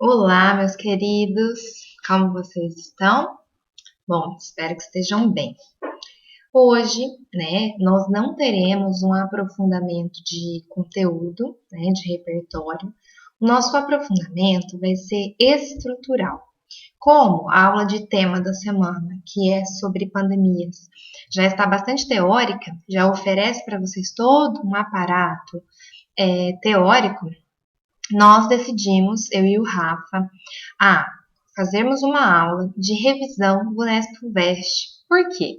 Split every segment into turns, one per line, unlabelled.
Olá, meus queridos, como vocês estão? Bom, espero que estejam bem. Hoje, nós não teremos um aprofundamento de conteúdo, de repertório. O nosso aprofundamento vai ser estrutural. Como a aula de tema da semana, que é sobre pandemias, já está bastante teórica, já oferece para vocês todo um aparato teórico, nós decidimos, eu e o Rafa, fazermos uma aula de revisão do Unesp-FUVEST. Por quê?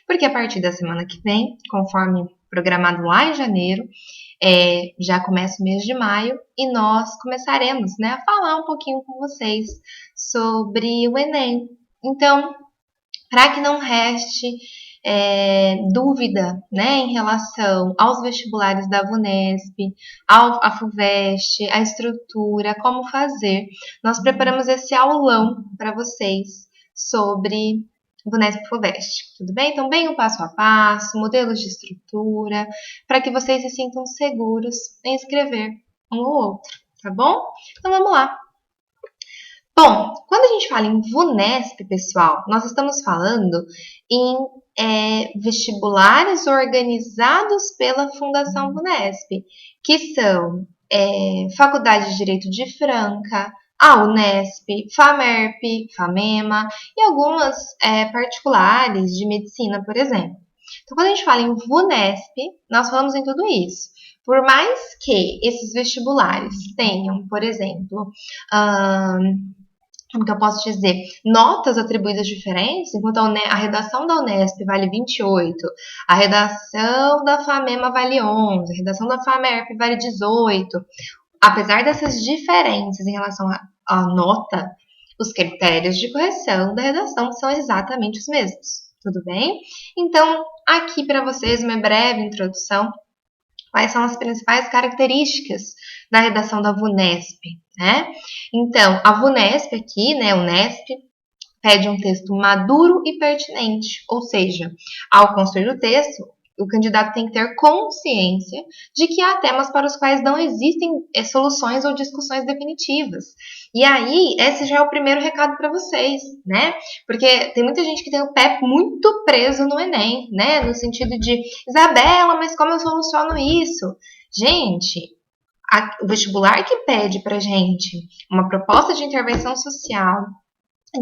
Porque a partir da semana que vem, conforme programado lá em janeiro, já começa o mês de maio e nós começaremos, a falar um pouquinho com vocês sobre o Enem. Então, para que não reste dúvida, em relação aos vestibulares da VUNESP, à FUVEST, a estrutura, como fazer, nós preparamos esse aulão para vocês sobre VUNESP e FUVEST, tudo bem? Então, bem o passo a passo, modelos de estrutura, para que vocês se sintam seguros em escrever um ou outro, tá bom? Então, vamos lá. Bom, quando a gente fala em VUNESP, pessoal, nós estamos falando em vestibulares organizados pela Fundação VUNESP, que são Faculdade de Direito de Franca, a Unesp, FAMERP, FAMEMA e algumas particulares de medicina, por exemplo. Então, quando a gente fala em VUNESP, nós falamos em tudo isso. Por mais que esses vestibulares tenham, por exemplo, como que eu posso dizer, notas atribuídas diferentes, enquanto a redação da Unesp vale 28, a redação da FAMEMA vale 11, a redação da FAMERP vale 18. Apesar dessas diferenças em relação à nota, os critérios de correção da redação são exatamente os mesmos, tudo bem? Então, aqui para vocês uma breve introdução. Quais são as principais características da redação da VUNESP, Então, a VUNESP aqui, Unesp, pede um texto maduro e pertinente, ou seja, ao construir o texto, o candidato tem que ter consciência de que há temas para os quais não existem soluções ou discussões definitivas. E aí, esse já é o primeiro recado para vocês, Porque tem muita gente que tem o pé muito preso no Enem, No sentido de, Isabela, mas como eu soluciono isso? Gente, o vestibular que pede para gente uma proposta de intervenção social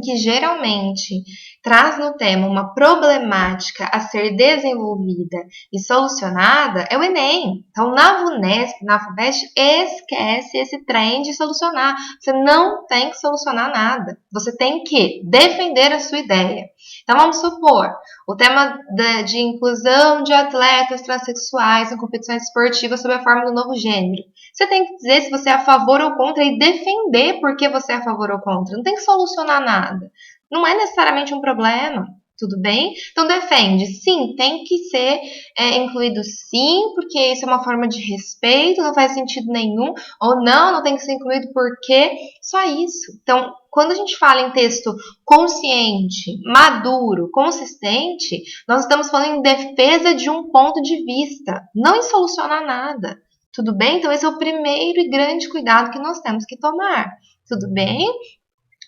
que geralmente traz no tema uma problemática a ser desenvolvida e solucionada é o Enem. Então, na VUNESP, na FUVEST, esquece esse trem de solucionar. Você não tem que solucionar nada. Você tem que defender a sua ideia. Então, vamos supor, o tema de inclusão de atletas transexuais em competições esportivas sob a forma do novo gênero. Você tem que dizer se você é a favor ou contra e defender por que você é a favor ou contra. Não tem que solucionar nada. Não é necessariamente um problema, tudo bem? Então defende, sim, tem que ser incluído sim, porque isso é uma forma de respeito, não faz sentido nenhum, ou não tem que ser incluído porque só isso. Então, quando a gente fala em texto consciente, maduro, consistente, nós estamos falando em defesa de um ponto de vista, não em solucionar nada. Tudo bem? Então, esse é o primeiro e grande cuidado que nós temos que tomar. Tudo bem?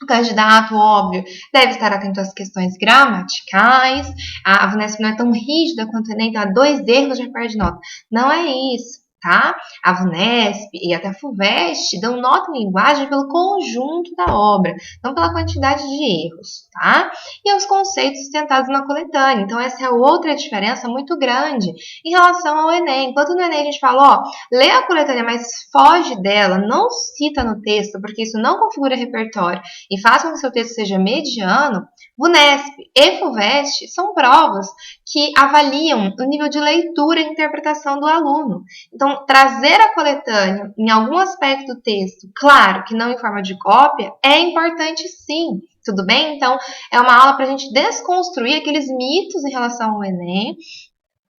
O candidato, óbvio, deve estar atento às questões gramaticais. A VUNESP não é tão rígida quanto o Enem, então há 2 erros já perde nota. Não é isso, tá? A VUNESP e até a FUVEST dão nota em linguagem pelo conjunto da obra, não pela quantidade de erros, tá? E aos conceitos sustentados na coletânea. Então, essa é outra diferença muito grande em relação ao Enem. Enquanto no Enem a gente fala, lê a coletânea, mas foge dela, não cita no texto, porque isso não configura repertório, e faça com que seu texto seja mediano, VUNESP e FUVEST são provas que avaliam o nível de leitura e interpretação do aluno. Então, trazer a coletânea em algum aspecto do texto, claro que não em forma de cópia, é importante sim. Tudo bem? Então, é uma aula para a gente desconstruir aqueles mitos em relação ao Enem,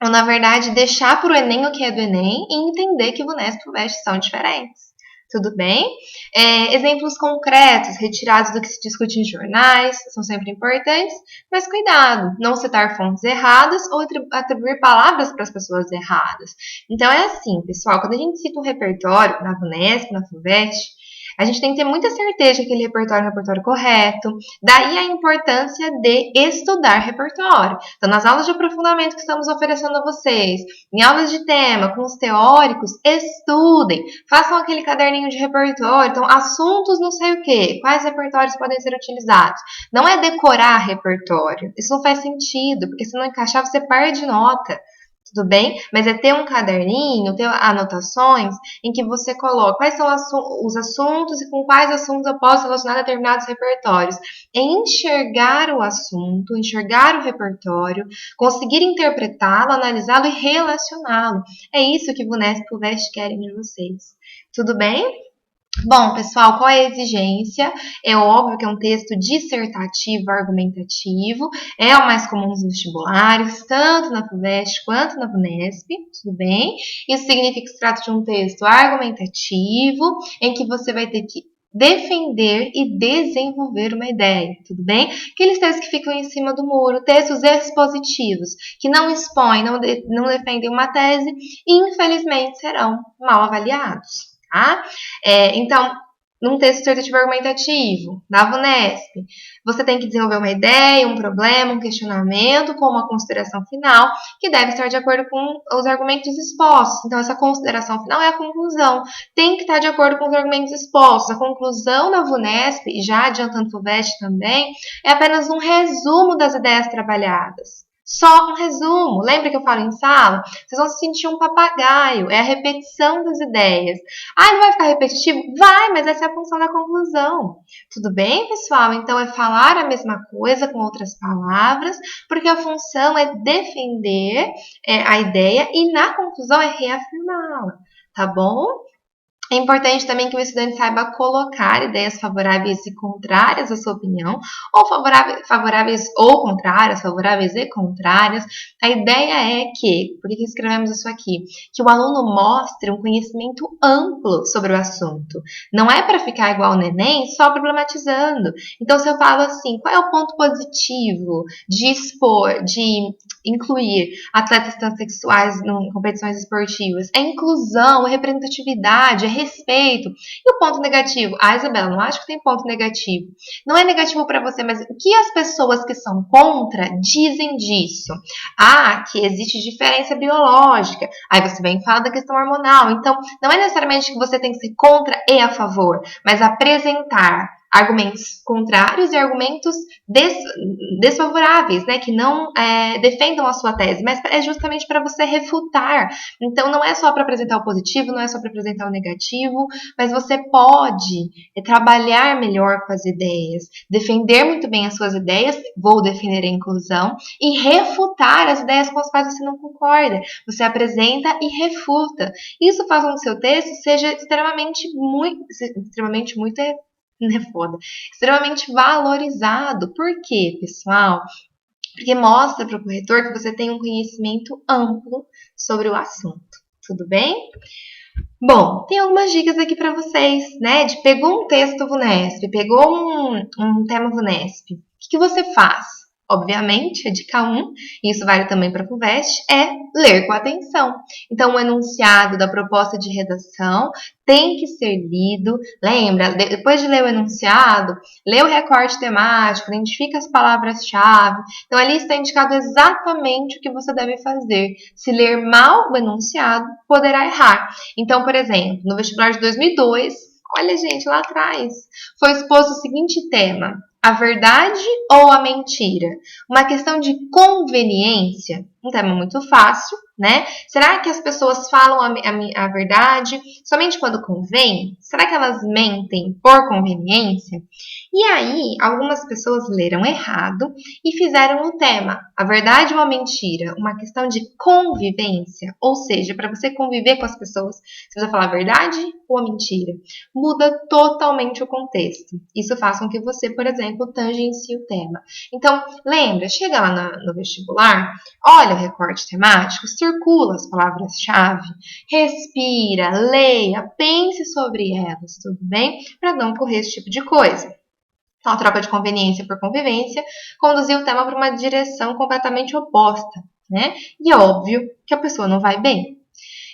ou, na verdade, deixar para o Enem o que é do Enem e entender que VUNESP e FUVEST são diferentes. Tudo bem? Exemplos concretos, retirados do que se discute em jornais, são sempre importantes, mas cuidado, não citar fontes erradas ou atribuir palavras para as pessoas erradas. Então, é assim, pessoal, quando a gente cita um repertório na VUNESP, na FUVEST, A gente tem que ter muita certeza que aquele repertório é um repertório correto. Daí a importância de estudar repertório. Então, nas aulas de aprofundamento que estamos oferecendo a vocês, em aulas de tema, com os teóricos, estudem. Façam aquele caderninho de repertório. Então, assuntos não sei o quê. Quais repertórios podem ser utilizados? Não é decorar repertório. Isso não faz sentido, porque se não encaixar, você perde nota. Tudo bem? Mas é ter um caderninho, ter anotações em que você coloca quais são os assuntos e com quais assuntos eu posso relacionar determinados repertórios. É enxergar o assunto, enxergar o repertório, conseguir interpretá-lo, analisá-lo e relacioná-lo. É isso que o VUNESP e o VEST querem de vocês. Tudo bem? Bom, pessoal, qual é a exigência? É óbvio que é um texto dissertativo, argumentativo, é o mais comum nos vestibulares, tanto na FUVEST quanto na VUNESP, tudo bem? Isso significa que se trata de um texto argumentativo, em que você vai ter que defender e desenvolver uma ideia, tudo bem? Aqueles textos que ficam em cima do muro, textos expositivos, que não expõem, não defendem uma tese, infelizmente serão mal avaliados. Tá? Então, num texto dissertativo argumentativo, da VUNESP, você tem que desenvolver uma ideia, um problema, um questionamento com uma consideração final que deve estar de acordo com os argumentos expostos. Então, essa consideração final é a conclusão. Tem que estar de acordo com os argumentos expostos. A conclusão da VUNESP, e já adiantando o FUVEST também, é apenas um resumo das ideias trabalhadas. Só um resumo. Lembra que eu falo em sala? Vocês vão se sentir um papagaio. É a repetição das ideias. Ah, não vai ficar repetitivo? Vai, mas essa é a função da conclusão. Tudo bem, pessoal? Então, é falar a mesma coisa com outras palavras, porque a função é defender a ideia e, na conclusão, é reafirmá-la. Tá bom? É importante também que o estudante saiba colocar ideias favoráveis e contrárias à sua opinião, ou favoráveis ou contrárias, favoráveis e contrárias. A ideia é que, por que escrevemos isso aqui? Que o aluno mostre um conhecimento amplo sobre o assunto. Não é para ficar igual o neném, só problematizando. Então, se eu falo assim, qual é o ponto positivo de expor, de incluir atletas transexuais em competições esportivas? É inclusão, é representatividade, é respeito. E o ponto negativo? Ah, Isabela, não acho que tem ponto negativo. Não é negativo para você, mas o que as pessoas que são contra dizem disso? Ah, que existe diferença biológica. Aí você vem e fala da questão hormonal. Então, não é necessariamente que você tem que ser contra e a favor, mas apresentar argumentos contrários e argumentos desfavoráveis, né, que não defendam a sua tese, mas é justamente para você refutar. Então, não é só para apresentar o positivo, não é só para apresentar o negativo, mas você pode trabalhar melhor com as ideias, defender muito bem as suas ideias, vou defender a inclusão, e refutar as ideias com as quais você não concorda. Você apresenta e refuta. Isso faz com que o seu texto seja extremamente extremamente valorizado. Por quê, pessoal? Porque mostra para o corretor que você tem um conhecimento amplo sobre o assunto. Tudo bem? Bom, tem algumas dicas aqui para vocês, né? Pegou um texto VUNESP, pegou um tema VUNESP. O que você faz? Obviamente, a dica 1, e isso vale também para a FUVEST, é ler com atenção. Então, o enunciado da proposta de redação tem que ser lido. Lembra, depois de ler o enunciado, lê o recorte temático, identifica as palavras-chave. Então, ali está indicado exatamente o que você deve fazer. Se ler mal o enunciado, poderá errar. Então, por exemplo, no vestibular de 2002, olha, gente, lá atrás, foi exposto o seguinte tema: a verdade ou a mentira? Uma questão de conveniência, um tema muito fácil, né? Será que as pessoas falam a verdade somente quando convém? Será que elas mentem por conveniência? E aí, algumas pessoas leram errado e fizeram o tema: a verdade ou a mentira? Uma questão de convivência, ou seja, para você conviver com as pessoas, você vai falar a verdade ou a mentira? Muda totalmente o contexto. Isso faz com que você, por exemplo, tangencie o tema. Então, lembra, chega lá no vestibular, olha o recorte temático, circula as palavras-chave, respira, leia, pense sobre elas, tudo bem? Para não ocorrer esse tipo de coisa. Então, a troca de conveniência por convivência conduziu o tema para uma direção completamente oposta, né? E é óbvio que a pessoa não vai bem.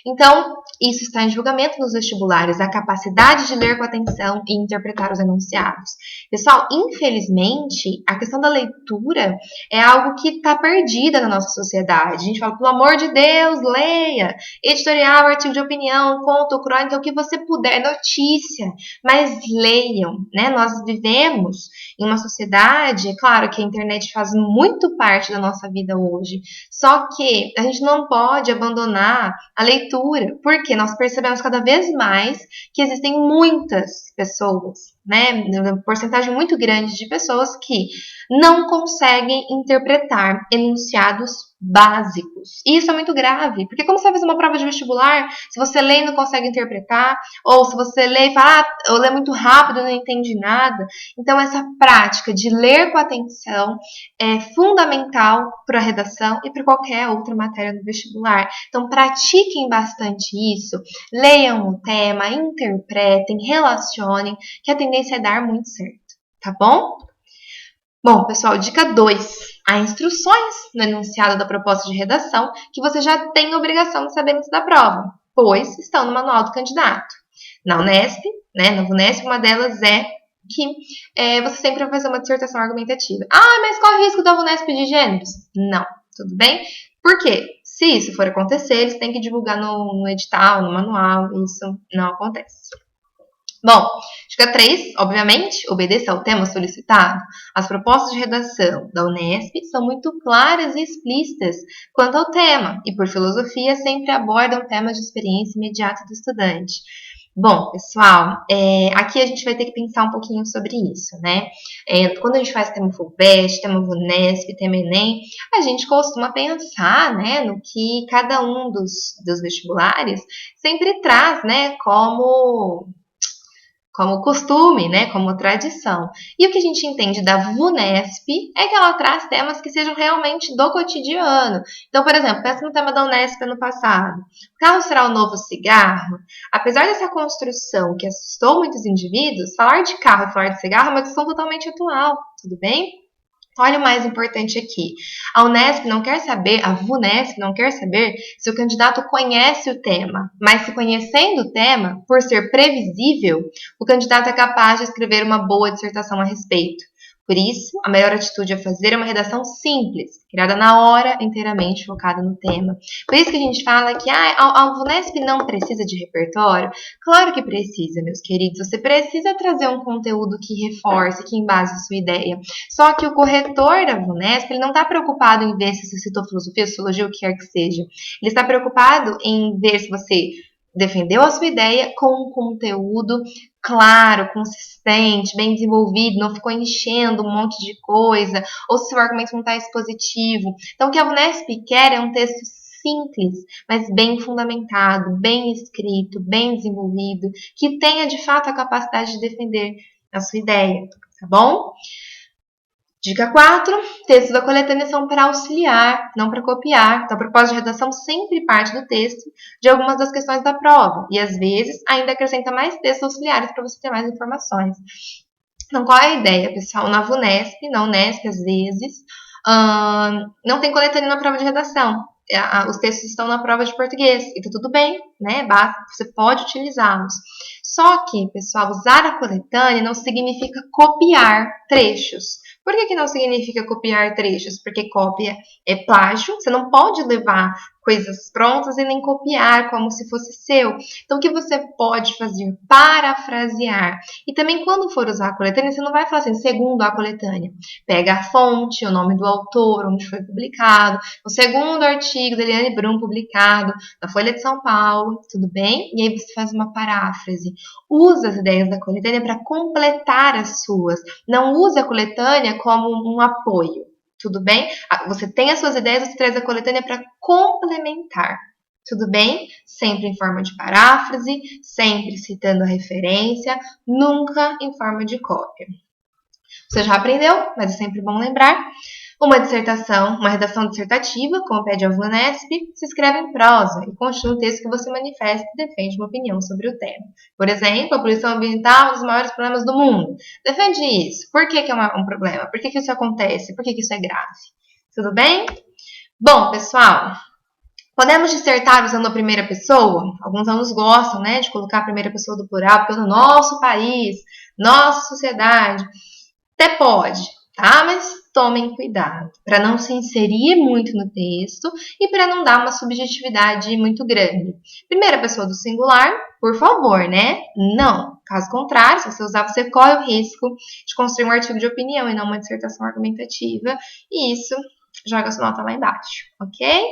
Então, isso está em julgamento nos vestibulares, a capacidade de ler com atenção e interpretar os enunciados. Pessoal, infelizmente, a questão da leitura é algo que está perdida na nossa sociedade. A gente fala, pelo amor de Deus, leia! Editorial, artigo de opinião, conto, crônica, o que você puder, notícia, mas leiam, né? Nós vivemos em uma sociedade, é claro que a internet faz muito parte da nossa vida hoje, só que a gente não pode abandonar a leitura, porque nós percebemos cada vez mais que existem muitas pessoas, né, uma porcentagem muito grande de pessoas que não conseguem interpretar enunciados básicos. E isso é muito grave, porque como você vai fazer uma prova de vestibular, se você lê e não consegue interpretar, ou se você lê e fala, eu leio muito rápido e não entendi nada. Então, essa prática de ler com atenção é fundamental para a redação e para qualquer outra matéria no vestibular. Então, pratiquem bastante isso, leiam o tema, interpretem, relacionem, que a tendência é dar muito certo, tá bom? Bom, pessoal, dica 2. Há instruções no enunciado da proposta de redação que você já tem obrigação de saber antes da prova, pois estão no manual do candidato. Na Unesp, né, na Unesp, uma delas é que você sempre vai fazer uma dissertação argumentativa. Ah, mas qual é o risco da Unesp de gêneros? Não, tudo bem? Por quê? Se isso for acontecer, eles têm que divulgar no edital, no manual, isso não acontece. Bom, dica 3, obviamente, obedeça ao tema solicitado. As propostas de redação da Unesp são muito claras e explícitas quanto ao tema, e por filosofia sempre abordam temas de experiência imediata do estudante. Bom, pessoal, aqui a gente vai ter que pensar um pouquinho sobre isso, né? Quando a gente faz tema FUVEST, tema VUNESP, tema ENEM, a gente costuma pensar, né, no que cada um dos vestibulares sempre traz, né, como costume, né, como tradição. E o que a gente entende da VUNESP é que ela traz temas que sejam realmente do cotidiano. Então, por exemplo, pensa no tema da Unesp ano passado. O carro será o novo cigarro? Apesar dessa construção que assustou muitos indivíduos, falar de carro e falar de cigarro é uma questão totalmente atual, tudo bem? Olha o mais importante aqui. A Unesp não quer saber, a VUNESP não quer saber se o candidato conhece o tema, mas se conhecendo o tema, por ser previsível, o candidato é capaz de escrever uma boa dissertação a respeito. Por isso, a melhor atitude a fazer é uma redação simples, criada na hora, inteiramente focada no tema. Por isso que a gente fala que a VUNESP não precisa de repertório. Claro que precisa, meus queridos. Você precisa trazer um conteúdo que reforce, que embase a sua ideia. Só que o corretor da VUNESP, ele não está preocupado em ver se você citou filosofia, sociologia, o que quer que seja. Ele está preocupado em ver se você defendeu a sua ideia com um conteúdo claro, consistente, bem desenvolvido, não ficou enchendo um monte de coisa, ou se o argumento não está expositivo. Então, o que a Unesp quer é um texto simples, mas bem fundamentado, bem escrito, bem desenvolvido, que tenha de fato a capacidade de defender a sua ideia, tá bom? Dica 4, textos da coletânea são para auxiliar, não para copiar. Então, a proposta de redação sempre parte do texto de algumas das questões da prova. E, às vezes, ainda acrescenta mais textos auxiliares para você ter mais informações. Então, qual é a ideia, pessoal? Na VUNESP, na Unesp, às vezes, não tem coletânea na prova de redação. Os textos estão na prova de português. E tá tudo bem, né? Você pode utilizá-los. Só que, pessoal, usar a coletânea não significa copiar trechos. Por que não significa copiar trechos? Porque cópia é plágio, você não pode levar coisas prontas e nem copiar como se fosse seu. Então, o que você pode fazer? Parafrasear. E também, quando for usar a coletânea, você não vai falar assim, segundo a coletânea. Pega a fonte, o nome do autor, onde foi publicado, o segundo artigo da Eliane Brum publicado na Folha de São Paulo, tudo bem? E aí você faz uma paráfrase. Usa as ideias da coletânea para completar as suas. Não use a coletânea como um apoio, tudo bem? Você tem as suas ideias, você traz a coletânea para complementar, tudo bem? Sempre em forma de paráfrase, sempre citando a referência, nunca em forma de cópia. Você já aprendeu, mas é sempre bom lembrar. Uma dissertação, uma redação dissertativa, como pede a VUNESP, se escreve em prosa e constitui um texto que você manifesta e defende uma opinião sobre o tema. Por exemplo, a poluição ambiental é um dos maiores problemas do mundo. Defende isso. Por que é um problema? Por que isso acontece? Por que isso é grave? Tudo bem? Bom, pessoal, Podemos dissertar usando a primeira pessoa? Alguns alunos gostam, né, de colocar a primeira pessoa do plural pelo nosso país, nossa sociedade. Até pode, tá? Mas tomem cuidado para não se inserir muito no texto e para não dar uma subjetividade muito grande. Primeira pessoa do singular, por favor, né? Não. Caso contrário, se você usar, você corre o risco de construir um artigo de opinião e não uma dissertação argumentativa. E isso joga sua nota lá embaixo, ok?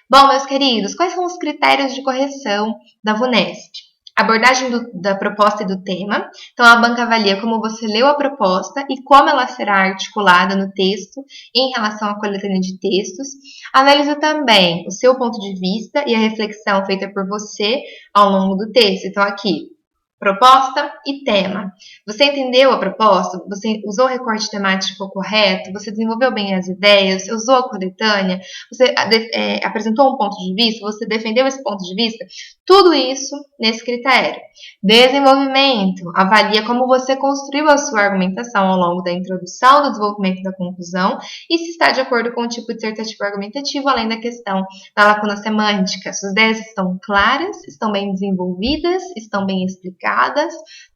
Bom, meus queridos, quais são os critérios de correção da VUNESP? Abordagem da proposta e do tema. Então, a banca avalia como você leu a proposta e como ela será articulada no texto em relação à coletânea de textos. Analisa também o seu ponto de vista e a reflexão feita por você ao longo do texto. Então, aqui, proposta e tema. Você entendeu a proposta? Você usou o recorte temático correto? Você desenvolveu bem as ideias? Você usou a coletânea? Você apresentou um ponto de vista? Você defendeu esse ponto de vista? Tudo isso nesse critério. Desenvolvimento. Avalia como você construiu a sua argumentação ao longo da introdução, do desenvolvimento e da conclusão e se está de acordo com o tipo dissertativo argumentativo, além da questão da lacuna semântica. Suas ideias estão claras, estão bem desenvolvidas, estão bem explicadas,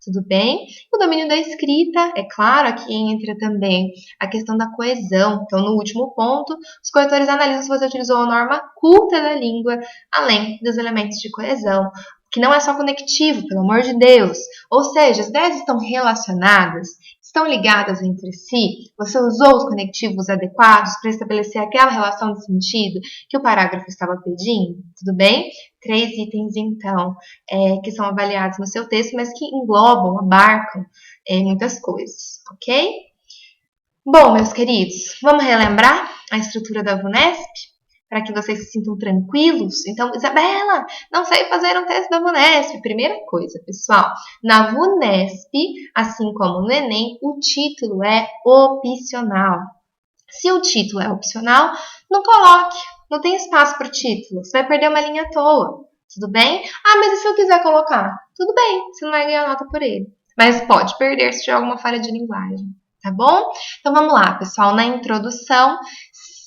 tudo bem? O domínio da escrita, é claro, aqui entra também a questão da coesão. Então, no último ponto, os corretores analisam se você utilizou a norma culta da língua, além dos elementos de coesão, que não é só conectivo, pelo amor de Deus. Ou seja, as ideias estão relacionadas, estão ligadas entre si, você usou os conectivos adequados para estabelecer aquela relação de sentido que o parágrafo estava pedindo, tudo bem? 3 itens, então, que são avaliados no seu texto, mas que englobam, abarcam muitas coisas, ok? Bom, meus queridos, vamos relembrar a estrutura da VUNESP? Para que vocês se sintam tranquilos. Então, Isabela, não sei fazer um teste da VUNESP. Primeira coisa, pessoal, na VUNESP, assim como no Enem, o título é opcional. Se o título é opcional, não coloque, não tem espaço para o título, você vai perder uma linha à toa, tudo bem? Ah, mas e se eu quiser colocar? Tudo bem, você não vai ganhar nota por ele, mas pode perder se tiver alguma falha de linguagem, tá bom? Então vamos lá, pessoal, na introdução,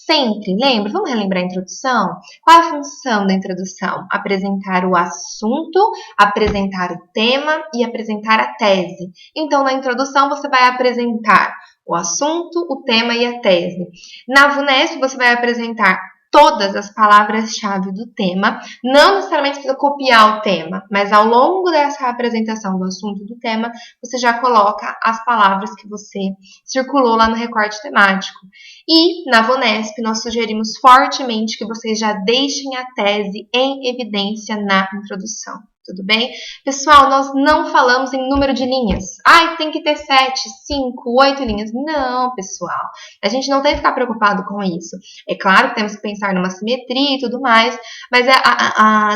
sempre, lembra? Vamos relembrar a introdução? Qual é a função da introdução? Apresentar o assunto, apresentar o tema e apresentar a tese. Então, na introdução, você vai apresentar o assunto, o tema e a tese. Na VUNESP, você vai apresentar todas as palavras-chave do tema, não necessariamente precisa copiar o tema, mas ao longo dessa apresentação do assunto e do tema, você já coloca as palavras que você circulou lá no recorte temático. E na VUNESP, nós sugerimos fortemente que vocês já deixem a tese em evidência na introdução. Tudo bem? Pessoal, nós não falamos em número de linhas. Ai, tem que ter 7, 5, 8 linhas. Não, pessoal. A gente não tem que ficar preocupado com isso. É claro que temos que pensar numa simetria e tudo mais, mas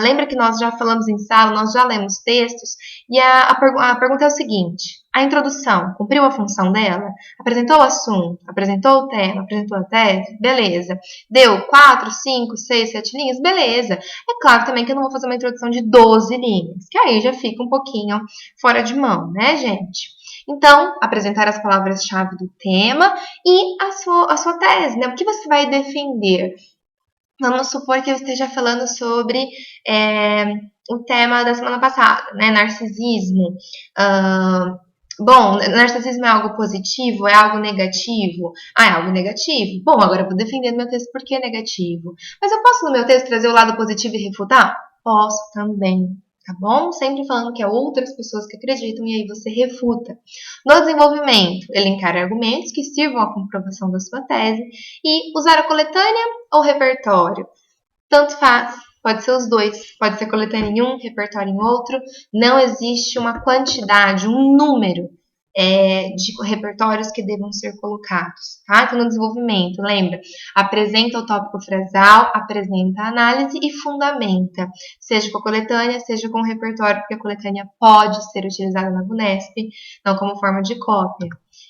lembra que nós já falamos em sala, nós já lemos textos, e a pergunta é o seguinte: a introdução cumpriu a função dela? Apresentou o assunto, apresentou o tema, apresentou a tese? Beleza. Deu 4, 5, 6, 7 linhas? Beleza. É claro também que eu não vou fazer uma introdução de 12 linhas, que aí já fica um pouquinho fora de mão, né, gente? Então, apresentar as palavras-chave do tema e a sua tese, né? O que você vai defender? Vamos supor que eu esteja falando sobre o tema da semana passada, né? Narcisismo. Bom, narcisismo é algo positivo? É algo negativo? Ah, é algo negativo? Bom, agora eu vou defender no meu texto porque é negativo. Mas eu posso no meu texto trazer o lado positivo e refutar? Posso também, tá bom? Sempre falando que é outras pessoas que acreditam e aí você refuta. No desenvolvimento, elencar argumentos que sirvam à comprovação da sua tese e usar a coletânea ou repertório. Tanto faz. Pode ser os dois, pode ser coletânea em um, repertório em outro. Não existe uma quantidade, um número de repertórios que devam ser colocados, tá? Então, no desenvolvimento, lembra? Apresenta o tópico frasal, apresenta a análise e fundamenta, seja com a coletânea, seja com o repertório, porque a coletânea pode ser utilizada na VUNESP, não como forma de cópia.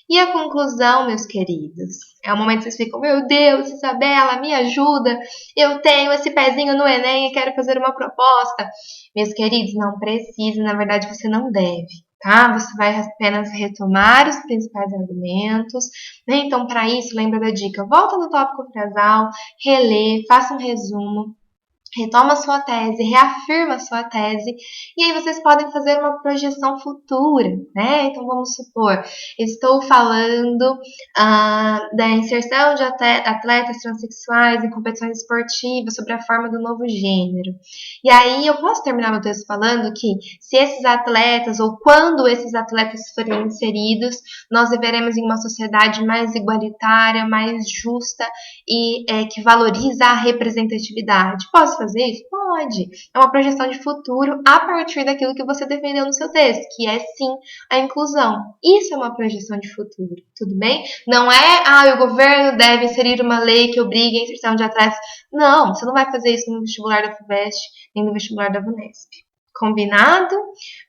E a conclusão, meus queridos? É o momento que vocês ficam, meu Deus, Isabela, me ajuda, eu tenho esse pezinho no Enem e quero fazer uma proposta. Meus queridos, não precisa, na verdade você não deve, tá? Você vai apenas retomar os principais argumentos, né? Então, para isso, lembra da dica, volta no tópico frasal, relê, faça um resumo, retoma a sua tese, reafirma a sua tese, e aí vocês podem fazer uma projeção futura, né? Então vamos supor, estou falando da inserção de atletas transexuais em competições esportivas sobre a forma do novo gênero. E aí eu posso terminar meu texto falando que se esses atletas, ou quando esses atletas forem inseridos, nós viveremos em uma sociedade mais igualitária, mais justa e que valoriza a representatividade. Posso fazer isso? Pode. É uma projeção de futuro a partir daquilo que você defendeu no seu texto, que é sim a inclusão. Isso é uma projeção de futuro, tudo bem? Não é, o governo deve inserir uma lei que obrigue a inserção de atletas. Não, você não vai fazer isso no vestibular da FUVEST, nem no vestibular da VUNESP. Combinado?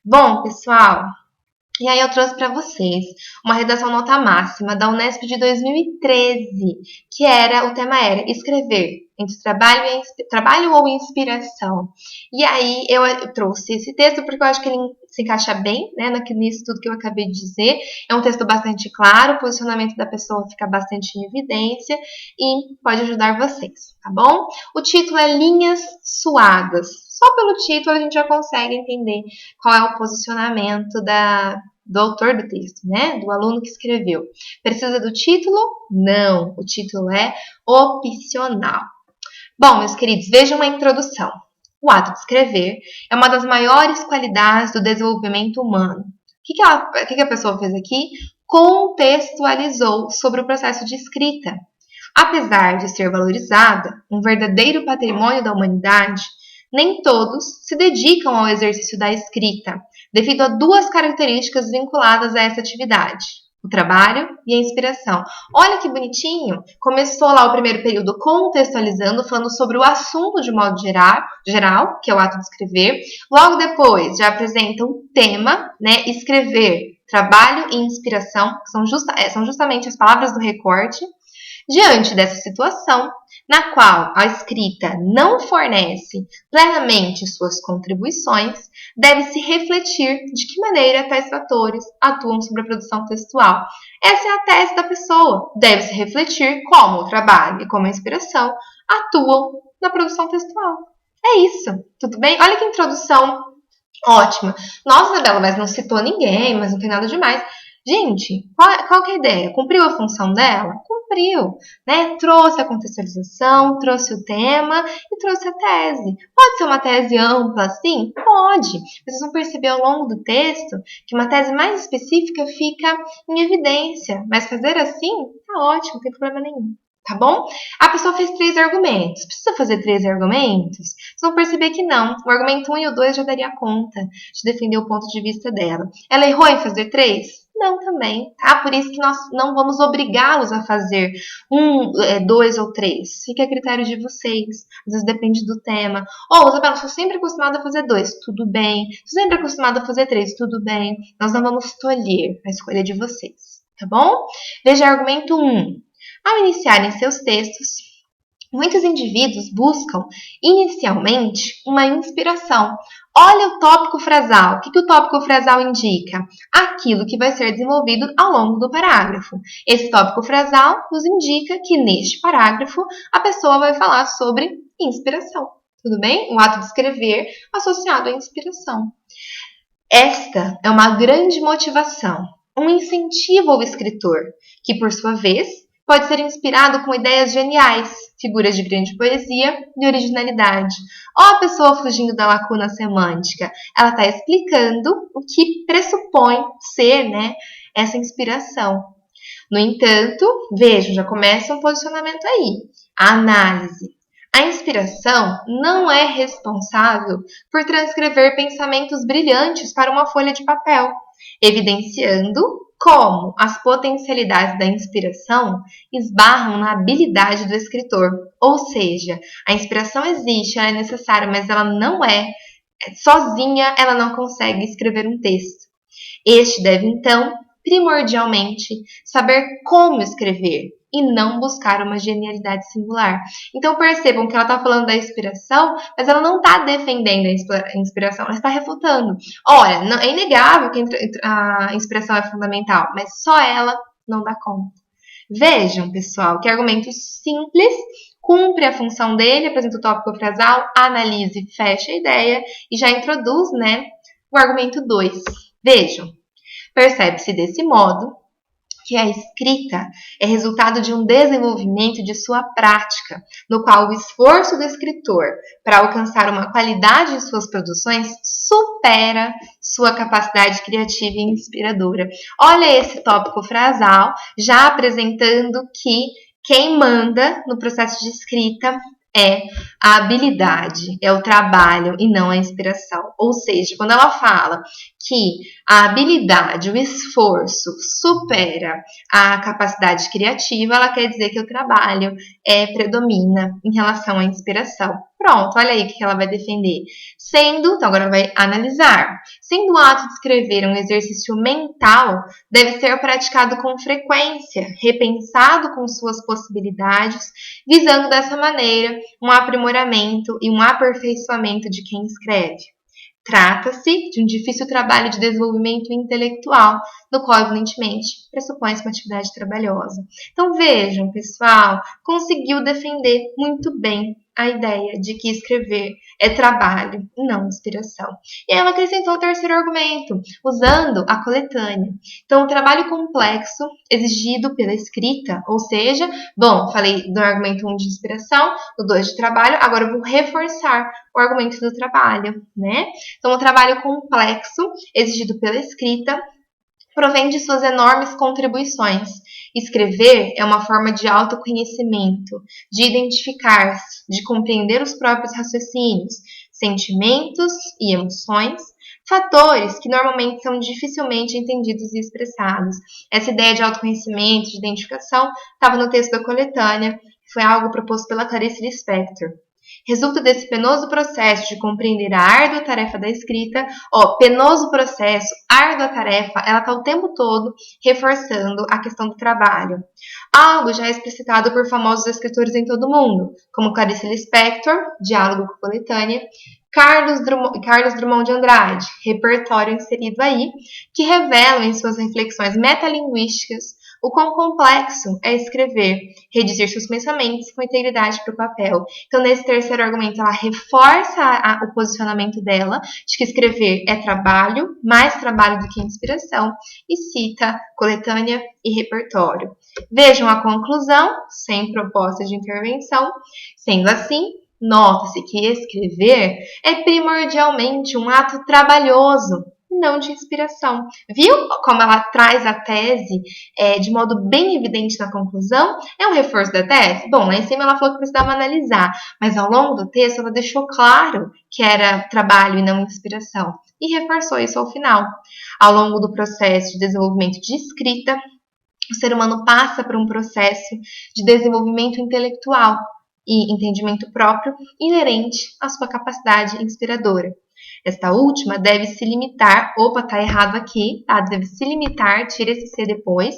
Bom, pessoal, e aí eu trouxe para vocês uma redação nota máxima da Unesp de 2013, que o tema era escrever entre trabalho ou inspiração. E aí eu trouxe esse texto porque eu acho que ele se encaixa bem, né, nisso tudo que eu acabei de dizer. É um texto bastante claro, o posicionamento da pessoa fica bastante em evidência e pode ajudar vocês, tá bom? O título é Linhas Suadas. Só pelo título a gente já consegue entender qual é o posicionamento do autor do texto, né? Do aluno que escreveu. Precisa do título? Não. O título é opcional. Bom, meus queridos, vejam uma introdução. O ato de escrever é uma das maiores qualidades do desenvolvimento humano. O que a pessoa fez aqui? Contextualizou sobre o processo de escrita. Apesar de ser valorizada, um verdadeiro patrimônio da humanidade, nem todos se dedicam ao exercício da escrita, devido a duas características vinculadas a essa atividade: o trabalho e a inspiração. Olha que bonitinho! Começou lá o primeiro período contextualizando, falando sobre o assunto de modo geral, que é o ato de escrever. Logo depois, já apresenta um tema, né? Escrever, trabalho e inspiração, que são justamente as palavras do recorte. Diante dessa situação, na qual a escrita não fornece plenamente suas contribuições, deve-se refletir de que maneira tais fatores atuam sobre a produção textual. Essa é a tese da pessoa. Deve-se refletir como o trabalho e como a inspiração atuam na produção textual. É isso, tudo bem? Olha que introdução ótima. Nossa, Isabela, mas não citou ninguém, mas não tem nada demais. Gente, qual que é a ideia? Cumpriu a função dela? Cumpriu, né? Trouxe a contextualização, trouxe o tema e trouxe a tese. Pode ser uma tese ampla, sim? Pode. Vocês vão perceber ao longo do texto que uma tese mais específica fica em evidência, mas fazer assim tá ótimo, não tem problema nenhum. Tá bom? A pessoa fez 3 argumentos. Precisa fazer 3 argumentos? Vocês vão perceber que não. O argumento 1 e o 2 já daria conta de defender o ponto de vista dela. Ela errou em fazer 3? Não, também, tá? Por isso que nós não vamos obrigá-los a fazer 2 ou 3. Fica a critério de vocês. Às vezes depende do tema. Isabela, sou sempre acostumada a fazer 2. Tudo bem. Sou sempre acostumada a fazer 3. Tudo bem. Nós não vamos tolher a escolha de vocês. Tá bom? Veja argumento 1. Ao iniciarem seus textos, muitos indivíduos buscam, inicialmente, uma inspiração. Olha o tópico frasal. O que o tópico frasal indica? Aquilo que vai ser desenvolvido ao longo do parágrafo. Esse tópico frasal nos indica que, neste parágrafo, a pessoa vai falar sobre inspiração. Tudo bem? O ato de escrever associado à inspiração. Esta é uma grande motivação, um incentivo ao escritor, que, por sua vez, pode ser inspirado com ideias geniais, figuras de grande poesia e originalidade. A pessoa fugindo da lacuna semântica. Ela está explicando o que pressupõe ser, né, essa inspiração. No entanto, vejam, já começa um posicionamento aí. A análise. A inspiração não é responsável por transcrever pensamentos brilhantes para uma folha de papel, evidenciando como as potencialidades da inspiração esbarram na habilidade do escritor. Ou seja, a inspiração existe, ela é necessária, mas ela não sozinha, ela não consegue escrever um texto. Este deve, então, primordialmente, saber como escrever e não buscar uma genialidade singular. Então percebam que ela está falando da inspiração, mas ela não está defendendo a inspiração, ela está refutando. Olha, é inegável que a inspiração é fundamental, mas só ela não dá conta. Vejam, pessoal, que argumentos simples, cumpre a função dele, apresenta o tópico frasal, analise, fecha a ideia e já introduz, né, o argumento 2. Vejam, percebe-se desse modo que a escrita é resultado de um desenvolvimento de sua prática, no qual o esforço do escritor para alcançar uma qualidade em suas produções supera sua capacidade criativa e inspiradora. Olha esse tópico frasal, já apresentando que quem manda no processo de escrita é a habilidade, é o trabalho e não a inspiração. Ou seja, quando ela fala que a habilidade, o esforço supera a capacidade criativa, ela quer dizer que o trabalho predomina em relação à inspiração. Pronto, olha aí o que ela vai defender. Então agora ela vai analisar. Sendo o ato de escrever um exercício mental, deve ser praticado com frequência, repensado com suas possibilidades, visando dessa maneira um aprimoramento e um aperfeiçoamento de quem escreve. Trata-se de um difícil trabalho de desenvolvimento intelectual, no qual, evidentemente, pressupõe-se uma atividade trabalhosa. Então, vejam, pessoal, conseguiu defender muito bem a ideia de que escrever é trabalho e não inspiração. E aí ela acrescentou o terceiro argumento, usando a coletânea. Então, o trabalho complexo exigido pela escrita, ou seja, falei do argumento 1 de inspiração, do 2 de trabalho, agora eu vou reforçar o argumento do trabalho, né? Então, o trabalho complexo exigido pela escrita provém de suas enormes contribuições. Escrever é uma forma de autoconhecimento, de identificar-se, de compreender os próprios raciocínios, sentimentos e emoções, fatores que normalmente são dificilmente entendidos e expressados. Essa ideia de autoconhecimento, de identificação, estava no texto da coletânea, foi algo proposto pela Clarice Lispector. Resulta desse penoso processo de compreender a árdua tarefa da escrita, penoso processo, árdua tarefa, ela está o tempo todo reforçando a questão do trabalho. Algo já explicitado por famosos escritores em todo o mundo, como Clarice Lispector, Diálogo com Coletânea, Carlos Drummond de Andrade, repertório inserido aí, que revelam em suas reflexões metalinguísticas o quão complexo é escrever, redigir seus pensamentos com integridade para o papel. Então, nesse terceiro argumento, ela reforça o posicionamento dela de que escrever é trabalho, mais trabalho do que inspiração, e cita coletânea e repertório. Vejam a conclusão, sem proposta de intervenção. Sendo assim, nota-se que escrever é primordialmente um ato trabalhoso, não de inspiração. Viu como ela traz a tese de modo bem evidente na conclusão? É um reforço da tese? Bom, lá em cima ela falou que precisava analisar, mas ao longo do texto ela deixou claro que era trabalho e não inspiração, e reforçou isso ao final. Ao longo do processo de desenvolvimento de escrita, o ser humano passa por um processo de desenvolvimento intelectual e entendimento próprio inerente à sua capacidade inspiradora. Esta última deve se limitar, tá errado aqui, tá? Deve se limitar, tira esse C depois.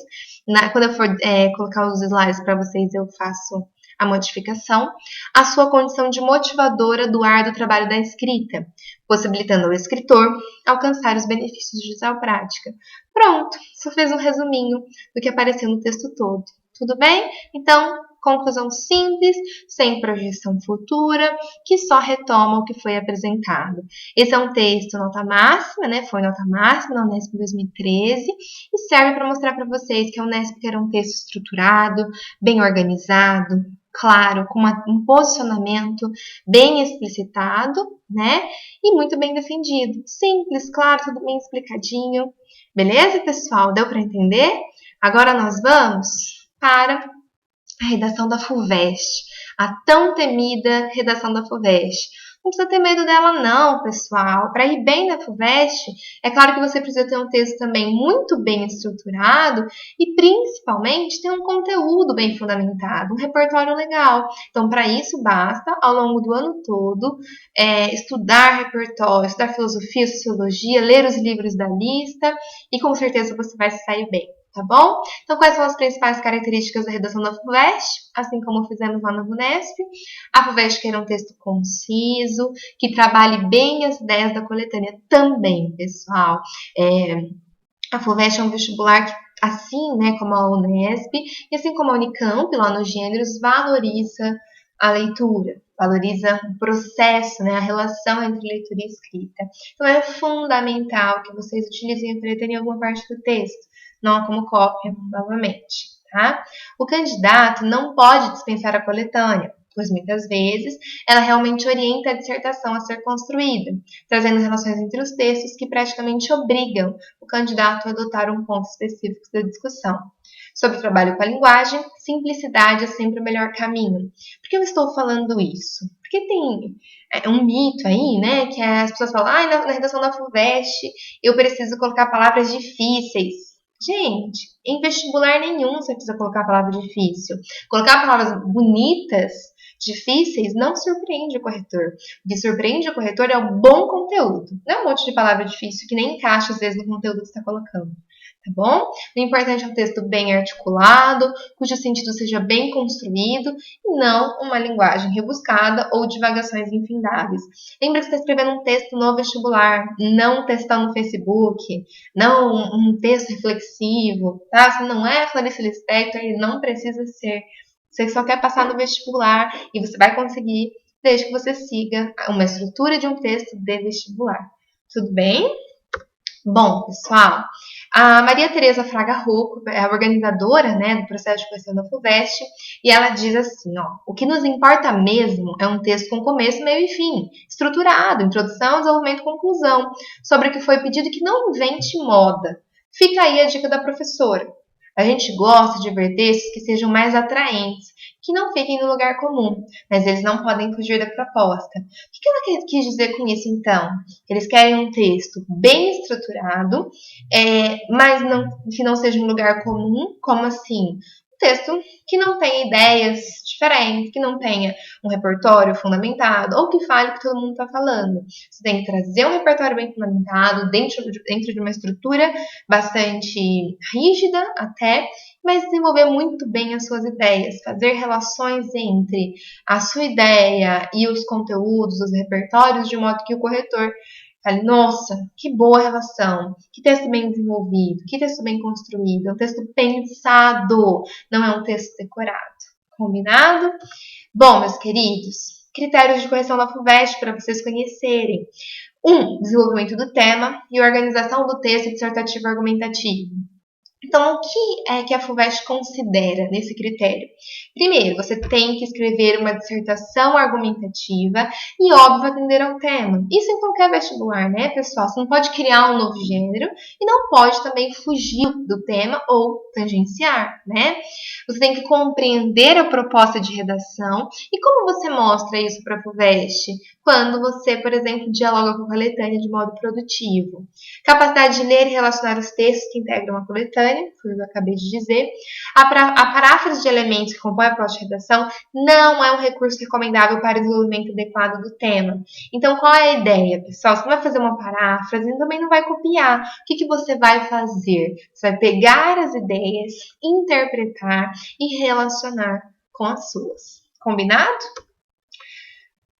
Quando eu for colocar os slides para vocês, eu faço a modificação. A sua condição de motivadora do árduo trabalho da escrita, possibilitando ao escritor alcançar os benefícios de tal prática. Pronto, só fez um resuminho do que apareceu no texto todo. Tudo bem? Então, conclusão simples, sem projeção futura, que só retoma o que foi apresentado. Esse é um texto nota máxima, né? Foi nota máxima na Unesp em 2013 e serve para mostrar para vocês que a Unesp era um texto estruturado, bem organizado, claro, com um posicionamento bem explicitado, né? E muito bem defendido. Simples, claro, tudo bem explicadinho. Beleza, pessoal? Deu para entender? Agora nós vamos para a redação da FUVEST, a tão temida redação da FUVEST. Não precisa ter medo dela não, pessoal. Para ir bem na FUVEST, é claro que você precisa ter um texto também muito bem estruturado e, principalmente, ter um conteúdo bem fundamentado, um repertório legal. Então, para isso, basta, ao longo do ano todo, estudar repertório, estudar filosofia, sociologia, ler os livros da lista e, com certeza, você vai se sair bem. Tá bom? Então, quais são as principais características da redação da FUVEST? Assim como fizemos lá na VUNESP. A FUVEST quer um texto conciso, que trabalhe bem as ideias da coletânea também, pessoal. A FUVEST é um vestibular que, assim, né, como a UNESP, e assim como a Unicamp, lá nos gêneros, valoriza a leitura, valoriza o processo, né, a relação entre leitura e escrita. Então, é fundamental que vocês utilizem a caneta em alguma parte do texto, não como cópia, novamente, tá? O candidato não pode dispensar a coletânea, pois muitas vezes ela realmente orienta a dissertação a ser construída, trazendo relações entre os textos que praticamente obrigam o candidato a adotar um ponto específico da discussão. Sobre o trabalho com a linguagem, simplicidade é sempre o melhor caminho. Por que eu estou falando isso? Porque tem um mito aí, né, que as pessoas falam, na redação da FUVEST eu preciso colocar palavras difíceis. Gente, em vestibular nenhum você precisa colocar palavra difícil. Colocar palavras bonitas, difíceis, não surpreende o corretor. O que surpreende o corretor é o bom conteúdo. Não é um monte de palavra difícil que nem encaixa, às vezes, no conteúdo que você está colocando. Tá bom? O importante é um texto bem articulado, cujo sentido seja bem construído, e não uma linguagem rebuscada ou divagações infindáveis. Lembra que você está escrevendo um texto no vestibular, não um textão no Facebook, não um texto reflexivo, tá? Você não é Clarice Lispector e não precisa ser. Você só quer passar no vestibular e você vai conseguir, desde que você siga uma estrutura de um texto de vestibular. Tudo bem? Bom, pessoal, a Maria Tereza Fraga Rocco é a organizadora, né, do processo de correção da FUVEST, e ela diz assim, o que nos importa mesmo é um texto com começo, meio e fim, estruturado, introdução, desenvolvimento, conclusão, sobre o que foi pedido, que não invente moda. Fica aí a dica da professora. A gente gosta de ver textos que sejam mais atraentes, que não fiquem no lugar comum, mas eles não podem fugir da proposta. O que ela quis dizer com isso, então? Eles querem um texto bem estruturado, mas que não seja um lugar comum, como assim? Um texto que não tenha ideias diferentes, que não tenha um repertório fundamentado, ou que fale o que todo mundo está falando. Você tem que trazer um repertório bem fundamentado, dentro de uma estrutura bastante rígida até, mas desenvolver muito bem as suas ideias, fazer relações entre a sua ideia e os conteúdos, os repertórios, de modo que o corretor fale, nossa, que boa relação, que texto bem desenvolvido, que texto bem construído, é um texto pensado, não é um texto decorado. Combinado? Bom, meus queridos, critérios de correção da FUVEST para vocês conhecerem. 1. Desenvolvimento do tema e organização do texto dissertativo argumentativo. Então, o que é que a FUVEST considera nesse critério? Primeiro, você tem que escrever uma dissertação argumentativa e, óbvio, atender ao tema. Isso em qualquer vestibular, né, pessoal? Você não pode criar um novo gênero e não pode também fugir do tema ou tangenciar, né? Você tem que compreender a proposta de redação. E como você mostra isso para a FUVEST? Quando você, por exemplo, dialoga com a coletânea de modo produtivo. Capacidade de ler e relacionar os textos que integram a coletânea, foi o que eu acabei de dizer. A paráfrase de elementos que compõem a proposta de redação não é um recurso recomendável para o desenvolvimento adequado do tema. Então, qual é a ideia, pessoal? Você não vai fazer uma paráfrase e também não vai copiar. O que você vai fazer? Você vai pegar as ideias, interpretar e relacionar com as suas. Combinado?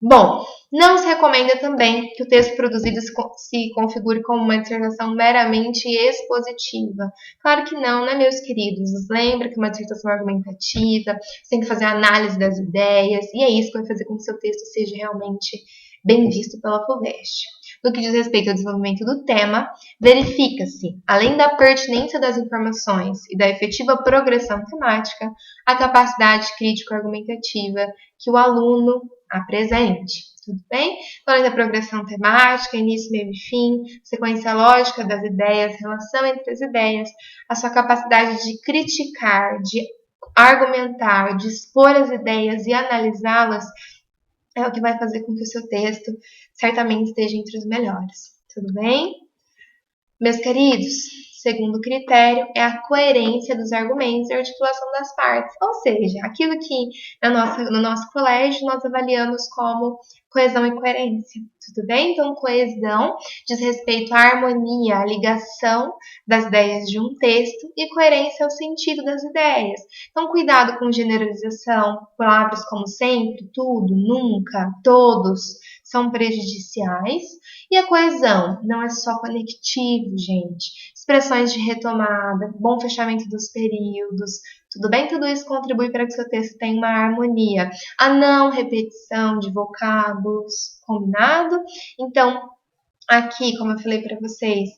Bom, não se recomenda também que o texto produzido se configure como uma dissertação meramente expositiva. Claro que não, né, meus queridos? Lembra que uma dissertação argumentativa, você tem que fazer a análise das ideias, e é isso que vai fazer com que o seu texto seja realmente bem visto pela FUVEST. No que diz respeito ao desenvolvimento do tema, verifica-se, além da pertinência das informações e da efetiva progressão temática, a capacidade crítico-argumentativa que o aluno apresente. Tudo bem? Então, além da progressão temática, início, meio e fim, sequência lógica das ideias, relação entre as ideias, a sua capacidade de criticar, de argumentar, de expor as ideias e analisá-las é o que vai fazer com que o seu texto certamente esteja entre os melhores. Tudo bem? Meus queridos, segundo critério é a coerência dos argumentos e a articulação das partes, ou seja, aquilo que no nosso colégio nós avaliamos como coesão e coerência, tudo bem? Então, coesão diz respeito à harmonia, à ligação das ideias de um texto e coerência ao sentido das ideias. Então, cuidado com generalização, palavras como sempre, tudo, nunca, todos, são prejudiciais. E a coesão não é só conectivo, gente. expressões de retomada, bom fechamento dos períodos, tudo bem? Tudo isso contribui para que seu texto tenha uma harmonia. A não repetição de vocábulos, combinado? Então, aqui, como eu falei para vocês,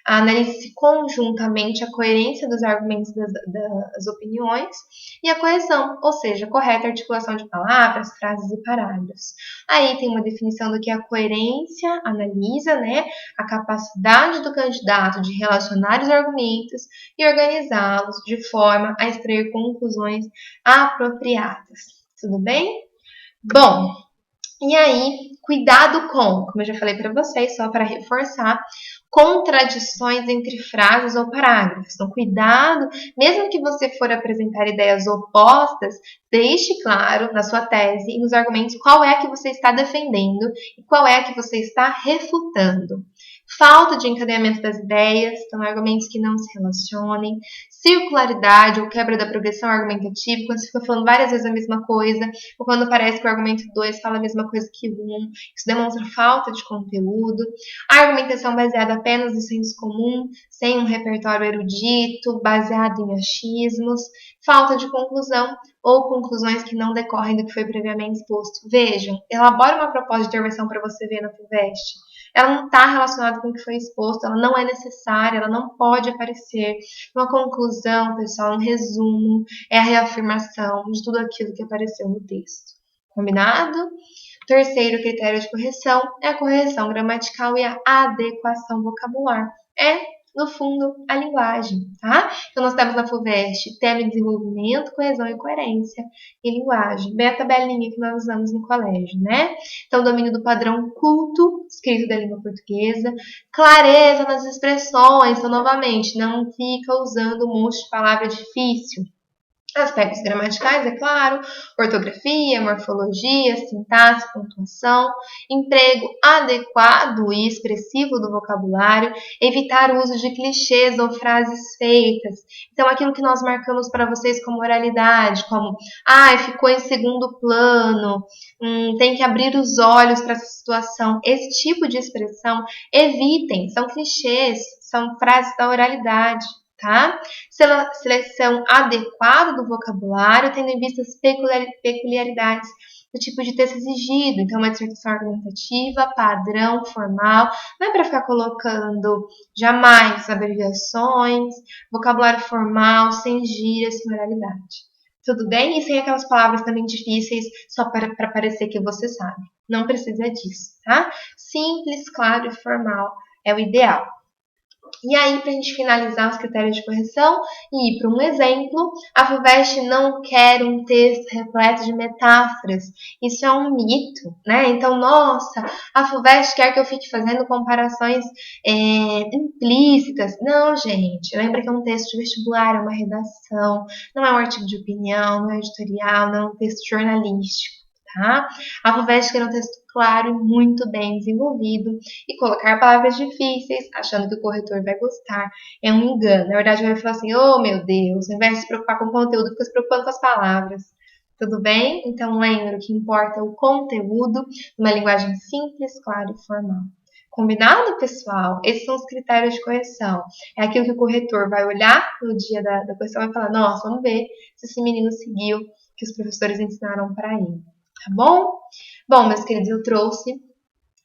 analise conjuntamente a coerência dos argumentos das opiniões e a correção, ou seja, a correta articulação de palavras, frases e parágrafos. Aí tem uma definição do que é a coerência, analisa, né, a capacidade do candidato de relacionar os argumentos e organizá-los de forma a extrair conclusões apropriadas. Tudo bem? Bom, e aí, cuidado com, como eu já falei para vocês, só para reforçar, contradições entre frases ou parágrafos. Então, cuidado, mesmo que você for apresentar ideias opostas, deixe claro na sua tese e nos argumentos qual é a que você está defendendo e qual é a que você está refutando. Falta de encadeamento das ideias, então argumentos que não se relacionem, circularidade ou quebra da progressão argumentativa, quando você fica falando várias vezes a mesma coisa, ou quando parece que o argumento 2 fala a mesma coisa que o 1, isso demonstra falta de conteúdo. A argumentação baseada apenas no senso comum, sem um repertório erudito, baseado em achismos, falta de conclusão ou conclusões que não decorrem do que foi previamente exposto. Vejam, elabora uma proposta de intervenção para você ver na FUVEST. Ela não está relacionada com o que foi exposto, ela não é necessária, ela não pode aparecer. Uma conclusão, pessoal, um resumo, é a reafirmação de tudo aquilo que apareceu no texto. Combinado? Terceiro critério de correção é a correção gramatical e a adequação vocabular. No fundo, a linguagem, tá? Então, nós temos na FUVEST tema e desenvolvimento, coesão e coerência e linguagem. Bem a tabelinha que nós usamos no colégio, né? Então, domínio do padrão culto, escrito da língua portuguesa, clareza nas expressões, então, novamente, não fica usando um monte de palavra difícil. Aspectos gramaticais, é claro, ortografia, morfologia, sintaxe, pontuação, emprego adequado e expressivo do vocabulário, evitar o uso de clichês ou frases feitas. Então, aquilo que nós marcamos para vocês como oralidade, como, ficou em segundo plano, tem que abrir os olhos para essa situação. Esse tipo de expressão, evitem, são clichês, são frases da oralidade. Tá? Seleção adequada do vocabulário, tendo em vista as peculiaridades do tipo de texto exigido. Então, uma dissertação argumentativa, padrão, formal. Não é para ficar colocando jamais abreviações, vocabulário formal, sem gírias, sem oralidade. Tudo bem? E sem aquelas palavras também difíceis só para parecer que você sabe. Não precisa disso, tá? Simples, claro e formal é o ideal. E aí, para a gente finalizar os critérios de correção e ir para um exemplo, a FUVEST não quer um texto repleto de metáforas. Isso é um mito, né? Então, nossa, a FUVEST quer que eu fique fazendo comparações implícitas. Não, gente. Lembra que é um texto de vestibular, é uma redação, não é um artigo de opinião, não é editorial, não é um texto jornalístico. Tá? A FUVEST quer um texto claro e muito bem desenvolvido e colocar palavras difíceis achando que o corretor vai gostar é um engano. Na verdade, ele vai falar assim, oh meu Deus, ao invés de se preocupar com o conteúdo, fica se preocupando com as palavras. Tudo bem? Então, lembra que importa o conteúdo, uma linguagem simples, clara e formal. Combinado, pessoal? Esses são os critérios de correção. É aquilo que o corretor vai olhar no dia da correção e vai falar, nossa, vamos ver se esse menino seguiu o que os professores ensinaram para ele. Tá bom? Bom, meus queridos, eu trouxe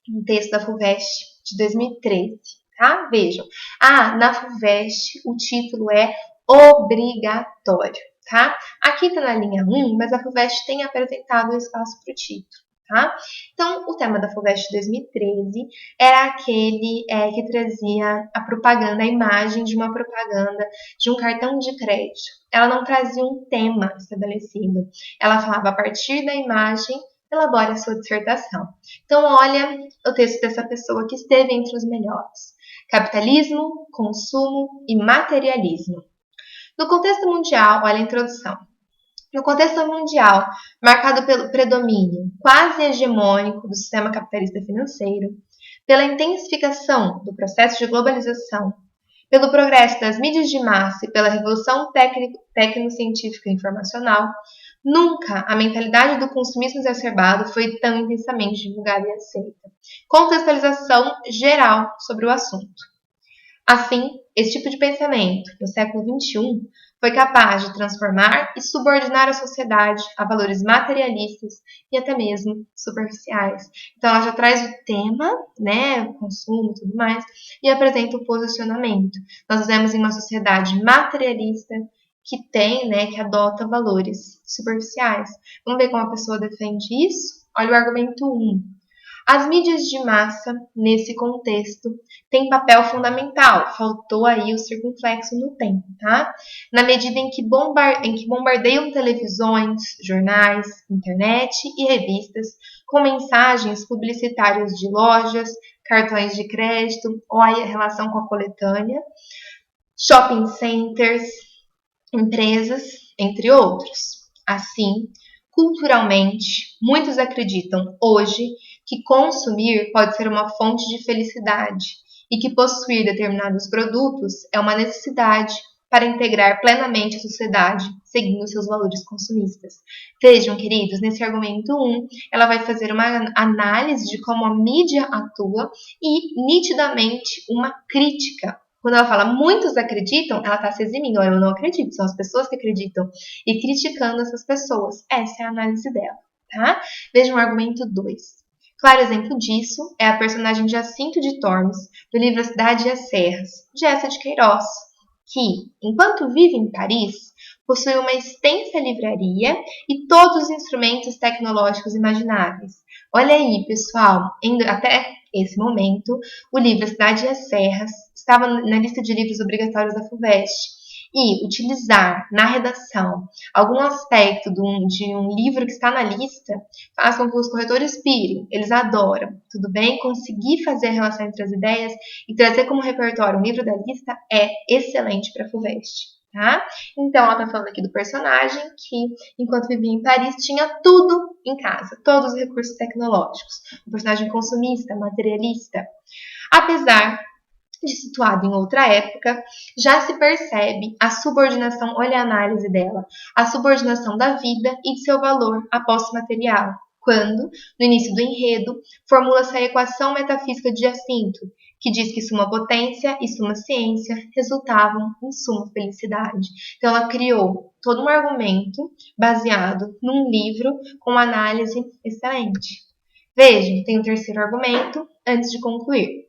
um texto da FUVEST de 2013, tá? Vejam. Na FUVEST o título é obrigatório, tá? Aqui tá na linha 1, mas a FUVEST tem apresentado o espaço para o título, tá? Então, o tema da FUVEST de 2013 era aquele que trazia a propaganda, a imagem de uma propaganda de um cartão de crédito. Ela não trazia um tema estabelecido. Ela falava a partir da imagem, elabore a sua dissertação. Então, olha o texto dessa pessoa que esteve entre os melhores. Capitalismo, consumo e materialismo. No contexto mundial, olha a introdução. No contexto mundial, marcado pelo predomínio quase hegemônico do sistema capitalista financeiro, pela intensificação do processo de globalização, pelo progresso das mídias de massa e pela revolução tecnocientífica e informacional, nunca a mentalidade do consumismo exacerbado foi tão intensamente divulgada e aceita. Contextualização geral sobre o assunto. Assim, esse tipo de pensamento, no século XXI, foi capaz de transformar e subordinar a sociedade a valores materialistas e até mesmo superficiais. Então, ela já traz o tema, né, o consumo e tudo mais, e apresenta o posicionamento. Nós vivemos em uma sociedade materialista que tem, né, que adota valores superficiais. Vamos ver como a pessoa defende isso? Olha o argumento 1. As mídias de massa, nesse contexto, têm papel fundamental. Faltou aí o circunflexo no tempo, tá? Na medida em que bombardeiam televisões, jornais, internet e revistas com mensagens publicitárias de lojas, cartões de crédito, olha a relação com a coletânea, shopping centers, empresas, entre outros. Assim, culturalmente, muitos acreditam hoje que consumir pode ser uma fonte de felicidade e que possuir determinados produtos é uma necessidade para integrar plenamente a sociedade, seguindo seus valores consumistas. Vejam, queridos, nesse argumento 1, ela vai fazer uma análise de como a mídia atua e, nitidamente, uma crítica. Quando ela fala muitos acreditam, ela está se eximindo. Eu não acredito, são as pessoas que acreditam. E criticando essas pessoas. Essa é a análise dela, tá? Vejam o argumento 2. Claro exemplo disso é a personagem Jacinto de Tormes, do livro A Cidade e as Serras, de Eça de Queiroz, que, enquanto vive em Paris, possui uma extensa livraria e todos os instrumentos tecnológicos imagináveis. Olha aí, pessoal, até esse momento, o livro A Cidade e as Serras estava na lista de livros obrigatórios da FUVEST. E utilizar na redação algum aspecto de um livro que está na lista faz com que os corretores pirem. Eles adoram, tudo bem? Conseguir fazer a relação entre as ideias e trazer como repertório um livro da lista é excelente para a FUVEST. Tá? Então, ela está falando aqui do personagem que, enquanto vivia em Paris, tinha tudo em casa, todos os recursos tecnológicos. Um personagem consumista, materialista. Apesar de situado em outra época, já se percebe a subordinação, olha a análise dela, a subordinação da vida e de seu valor à posse material, quando, no início do enredo, formula-se a equação metafísica de Jacinto, que diz que suma potência e suma ciência resultavam em suma felicidade. Então, ela criou todo um argumento baseado num livro com uma análise excelente. Vejam, tem o terceiro argumento antes de concluir.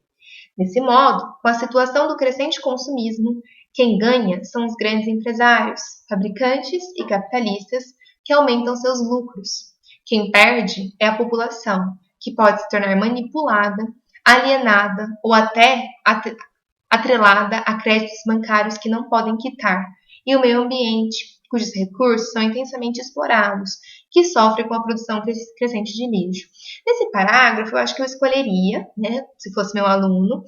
Desse modo, com a situação do crescente consumismo, quem ganha são os grandes empresários, fabricantes e capitalistas que aumentam seus lucros. Quem perde é a população, que pode se tornar manipulada, alienada ou até atrelada a créditos bancários que não podem quitar, e o meio ambiente, cujos recursos são intensamente explorados, que sofre com a produção crescente de lixo. Nesse parágrafo, eu acho que eu escolheria, né, se fosse meu aluno,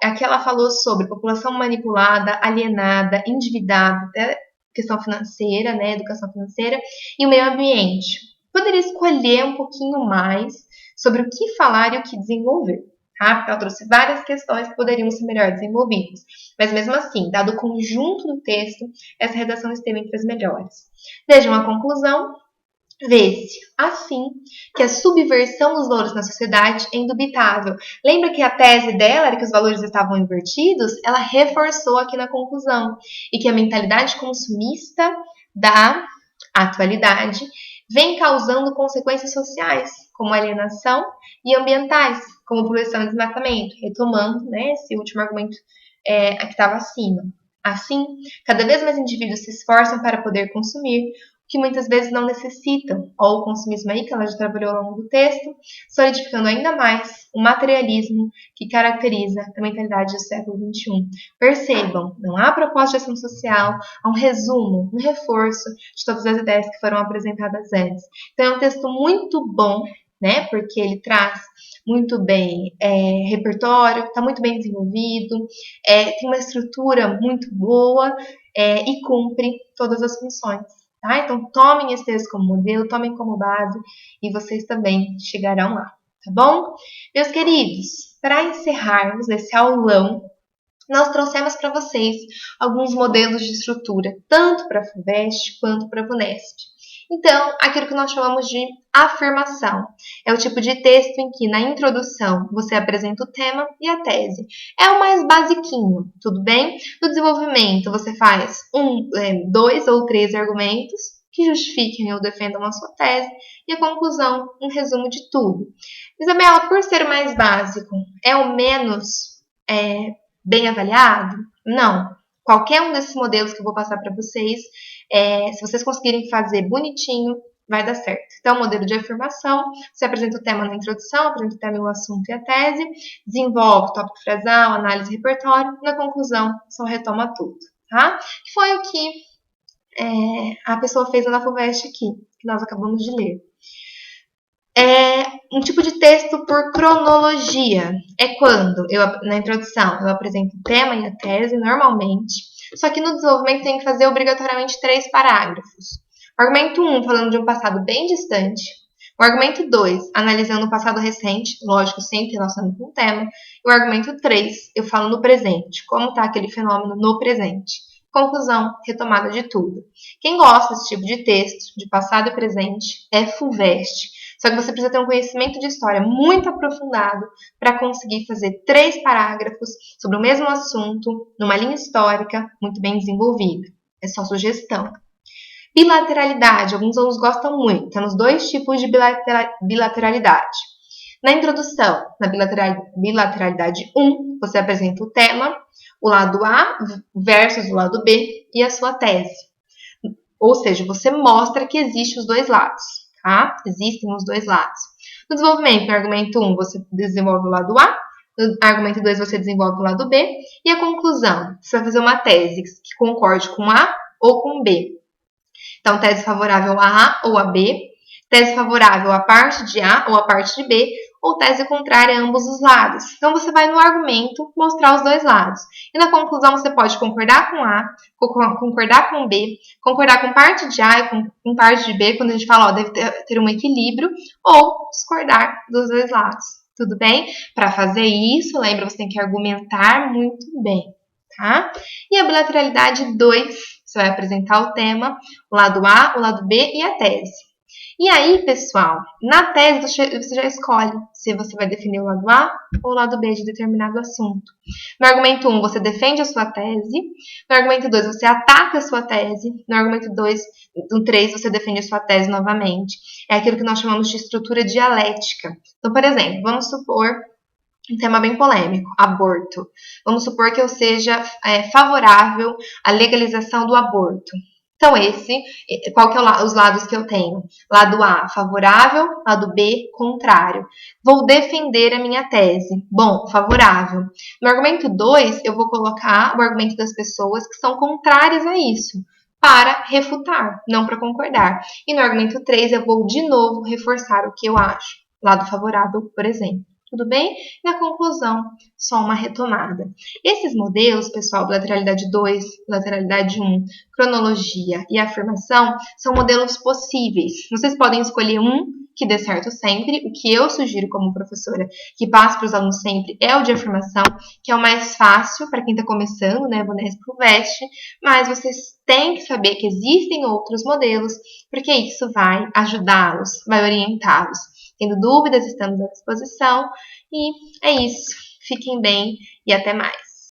aqui ela falou sobre população manipulada, alienada, endividada, até questão financeira, né, educação financeira, e o meio ambiente. Poderia escolher um pouquinho mais sobre o que falar e o que desenvolver. Tá? Porque ela trouxe várias questões que poderiam ser melhor desenvolvidas. Mas mesmo assim, dado o conjunto do texto, essa redação esteve entre as melhores. Vejam a conclusão. Vê-se, assim, que a subversão dos valores na sociedade é indubitável. Lembra que a tese dela era que os valores estavam invertidos? Ela reforçou aqui na conclusão. E que a mentalidade consumista da atualidade vem causando consequências sociais, como alienação, e ambientais, como poluição e desmatamento, retomando, né, esse último argumento que estava acima. Assim, cada vez mais indivíduos se esforçam para poder consumir, que muitas vezes não necessitam, ou o consumismo aí que ela já trabalhou ao longo do texto, solidificando ainda mais o materialismo que caracteriza a mentalidade do século XXI. Percebam, não há proposta de ação social, há um resumo, um reforço de todas as ideias que foram apresentadas antes. Então é um texto muito bom, né, porque ele traz muito bem repertório, está muito bem desenvolvido, tem uma estrutura muito boa e cumpre todas as funções. Tá? Então, tomem esse texto como modelo, tomem como base e vocês também chegarão lá, tá bom? Meus queridos, para encerrarmos esse aulão, nós trouxemos para vocês alguns modelos de estrutura, tanto para a FUVEST quanto para a VUNESP. Então, aquilo que nós chamamos de afirmação é o tipo de texto em que, na introdução, você apresenta o tema e a tese. É o mais basiquinho, tudo bem? No desenvolvimento, você faz dois ou três argumentos que justifiquem ou defendam a sua tese, e a conclusão, um resumo de tudo. Isabela, por ser o mais básico, é o menos bem avaliado? Não. Qualquer um desses modelos que eu vou passar para vocês, se vocês conseguirem fazer bonitinho, vai dar certo. Então, modelo de afirmação, você apresenta o tema na introdução, apresenta o tema e o assunto e a tese, desenvolve tópico frasal, análise e repertório, na conclusão, só retoma tudo, tá? Que foi o que a pessoa fez na FUVEST aqui, que nós acabamos de ler. Um tipo de texto por cronologia. É quando, na introdução, eu apresento o tema e a tese, normalmente, só que no desenvolvimento tem que fazer obrigatoriamente 3 parágrafos. O argumento 1, falando de um passado bem distante. O argumento 2, analisando o passado recente, lógico, sempre relacionado com o tema. E o argumento 3, eu falo no presente, como está aquele fenômeno no presente. Conclusão, retomada de tudo. Quem gosta desse tipo de texto, de passado e presente, é FUVEST. Só que você precisa ter um conhecimento de história muito aprofundado para conseguir fazer 3 parágrafos sobre o mesmo assunto, numa linha histórica muito bem desenvolvida. É só sugestão. Bilateralidade, alguns alunos gostam muito. Temos 2 tipos de bilateralidade. Na introdução, na bilateralidade 1, você apresenta o tema, o lado A versus o lado B e a sua tese. Ou seja, você mostra que existem os 2 lados. Tá? Existem os 2 lados. No desenvolvimento, no argumento 1, você desenvolve o lado A, no argumento 2, você desenvolve o lado B, e a conclusão, você vai fazer uma tese que concorde com A ou com B. Então, tese favorável a A ou a B, tese favorável à parte de A ou à parte de B, ou tese contrária a ambos os lados. Então, você vai no argumento mostrar os 2 lados. E na conclusão, você pode concordar com A, concordar com B, concordar com parte de A e com parte de B, quando a gente fala, deve ter um equilíbrio, ou discordar dos 2 lados. Tudo bem? Para fazer isso, lembra, você tem que argumentar muito bem, tá? E a bilateralidade 2, você vai apresentar o tema, o lado A, o lado B e a tese. E aí, pessoal, na tese você já escolhe se você vai definir o lado A ou o lado B de determinado assunto. No argumento 1, você defende a sua tese. No argumento 2, você ataca a sua tese. No argumento 3, você defende a sua tese novamente. É aquilo que nós chamamos de estrutura dialética. Então, por exemplo, vamos supor um tema bem polêmico, aborto. Vamos supor que eu seja favorável à legalização do aborto. Então, qual que é os lados que eu tenho? Lado A, favorável, lado B, contrário. Vou defender a minha tese. Bom, favorável. No argumento 2, eu vou colocar o argumento das pessoas que são contrárias a isso, para refutar, não para concordar. E no argumento 3, eu vou de novo reforçar o que eu acho. Lado favorável, por exemplo. Tudo bem? E na conclusão, só uma retomada. Esses modelos, pessoal, bilateralidade 2, bilateralidade 1, cronologia e afirmação, são modelos possíveis. Vocês podem escolher um que dê certo sempre. O que eu sugiro como professora que passe para os alunos sempre é o de afirmação, que é o mais fácil para quem está começando, né, Bonesp FUVEST, mas vocês têm que saber que existem outros modelos, porque isso vai ajudá-los, vai orientá-los. Tendo dúvidas, estamos à disposição. E é isso. Fiquem bem e até mais.